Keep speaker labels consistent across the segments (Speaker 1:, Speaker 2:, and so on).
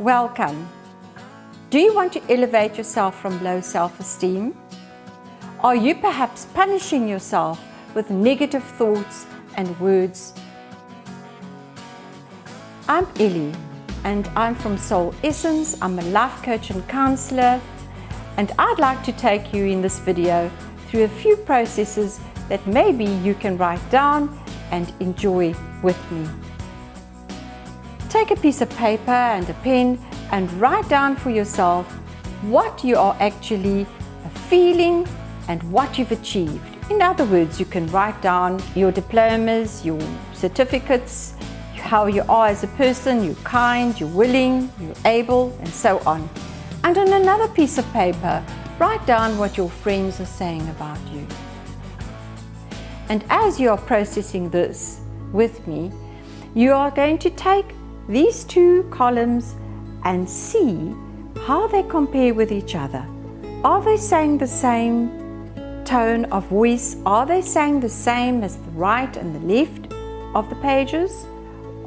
Speaker 1: Welcome. Do you want to elevate yourself from low self-esteem? Are you perhaps punishing yourself with negative thoughts and words? I'm Ellie and I'm from Soul Essence. I'm a life coach and counselor, and I'd like to take you in this video through a few processes that maybe you can write down and enjoy with me. Take a piece of paper and a pen and write down for yourself what you are actually feeling and what you've achieved. In other words, you can write down your diplomas, your certificates, how you are as a person. You're kind, you're willing, you're able, and so on. And on another piece of paper, write down what your friends are saying about you. And as you are processing this with me, you are going to take these two columns and see how they compare with each other. Are they saying the same tone of voice? Are they saying the same as the right and the left of the pages?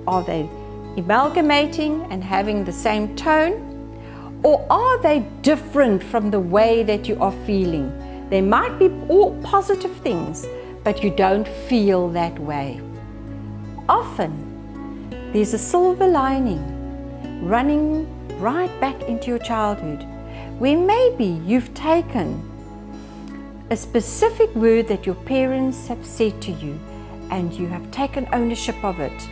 Speaker 1: Are they amalgamating and having the same tone? Or are they different from the way that you are feeling? They might be all positive things, but you don't feel that way. Often, there's a silver lining running right back into your childhood, where maybe you've taken a specific word that your parents have said to you, and you have taken ownership of it,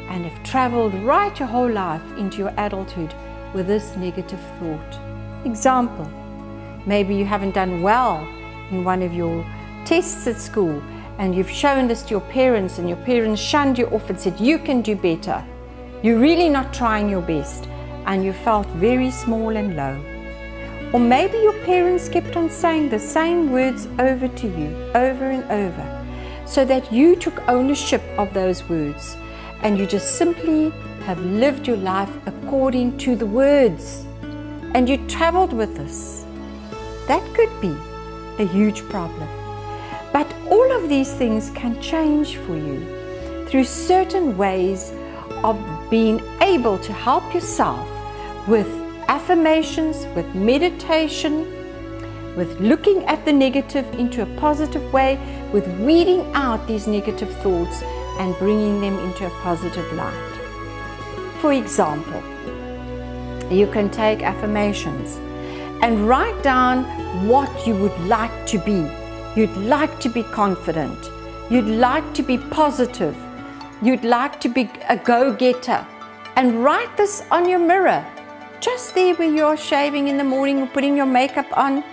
Speaker 1: and have traveled right your whole life into your adulthood with this negative thought. Example, maybe you haven't done well in one of your tests at school, and you've shown this to your parents, and your parents shunned you off and said, you can do better. You're really not trying your best, and you felt very small and low. Or maybe your parents kept on saying the same words over to you, over and over, so that you took ownership of those words, and you just simply have lived your life according to the words, and you traveled with this. That could be a huge problem. But all of these things can change for you through certain ways of being able to help yourself with affirmations, with meditation, with looking at the negative into a positive way, with weeding out these negative thoughts and bringing them into a positive light. For example, you can take affirmations and write down what you would like to be. You'd like to be confident. You'd like to be positive. You'd like to be a go-getter. And write this on your mirror, just there where you're shaving in the morning or putting your makeup on.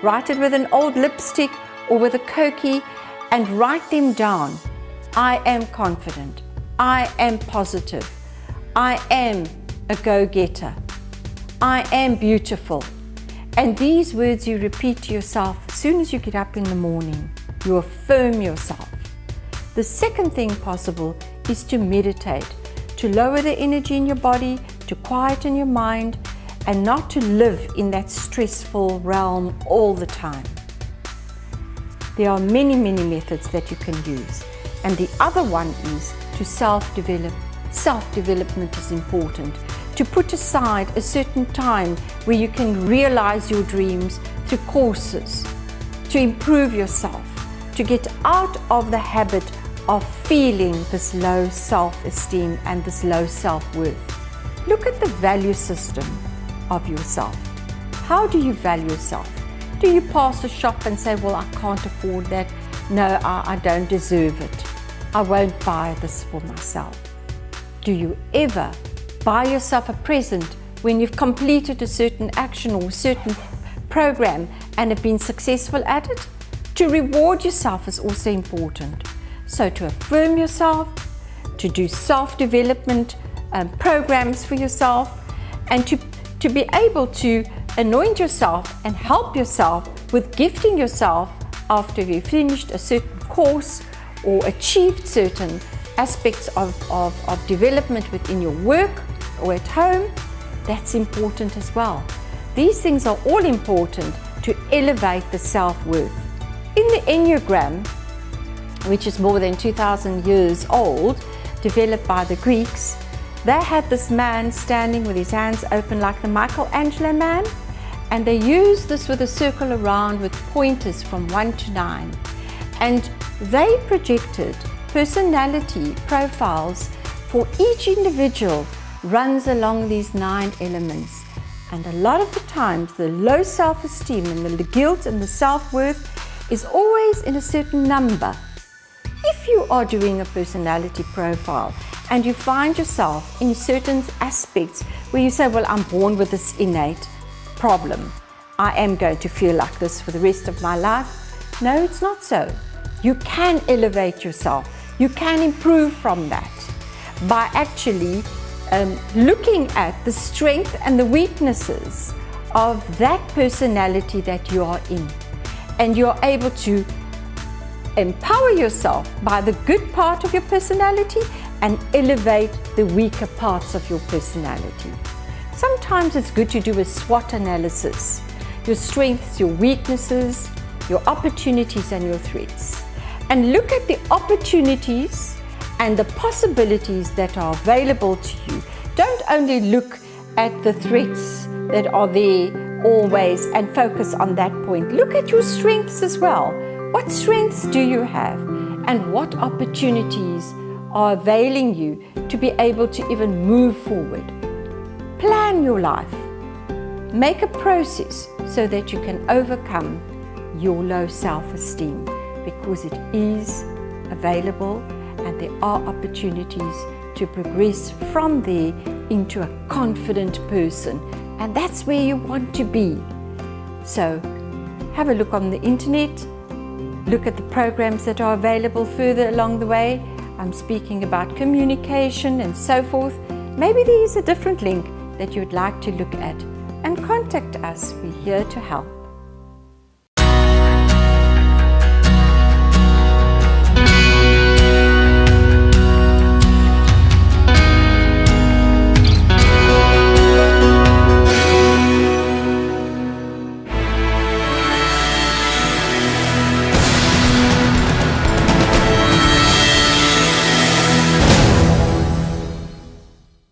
Speaker 1: Write it with an old lipstick or with a Cokie and write them down. I am confident. I am positive. I am a go-getter. I am beautiful. And these words you repeat to yourself as soon as you get up in the morning. You affirm yourself. The second thing possible is to meditate, to lower the energy in your body, to quieten your mind, and not to live in that stressful realm all the time. There are many methods that you can use. And the other one is to self-develop. Self-development is important. To put aside a certain time where you can realize your dreams through courses, to improve yourself, to get out of the habit of feeling this low self-esteem and this low self-worth. Look at the value system of yourself. How do you value yourself? Do you pass a shop and say, well, I can't afford that. No, I don't deserve it. I won't buy this for myself. Do you ever buy yourself a present when you've completed a certain action or a certain program and have been successful at it? To reward yourself is also important. So to affirm yourself, to do self-development programs for yourself, and to be able to anoint yourself and help yourself with gifting yourself after you've finished a certain course or achieved certain aspects of development within your work or at home. That's important as well. These things are all important to elevate the self-worth. In the Enneagram, which is more than 2,000 years old, developed by the Greeks, They had this man standing with his hands open like the Michelangelo man, and they used this with a circle around with pointers from 1 to 9. And they projected personality profiles for each individual runs along these 9 elements. And a lot of the times, the low self-esteem and the guilt and the self-worth is always in a certain number. If you are doing a personality profile and you find yourself in certain aspects where you say, well, I'm born with this innate problem, I am going to feel like this for the rest of my life. No, it's not so. You can elevate yourself. You can improve from that by actually looking at the strength and the weaknesses of that personality that you are in. And you're able to empower yourself by the good part of your personality and elevate the weaker parts of your personality. Sometimes it's good to do a SWOT analysis. Your strengths, your weaknesses, your opportunities and your threats. And look at the opportunities and the possibilities that are available to you. Don't only look at the threats that are there always and focus on that point. Look at your strengths as well. What strengths do you have? And what opportunities are availing you to be able to even move forward? Plan your life. Make a process so that you can overcome your low self-esteem, because it is available and there are opportunities to progress from there into a confident person. And that's where you want to be. So have a look on the internet, look at the programs that are available further along the way. I'm speaking about communication and so forth. Maybe there is a different link that you'd like to look at, and contact us. We're here to help.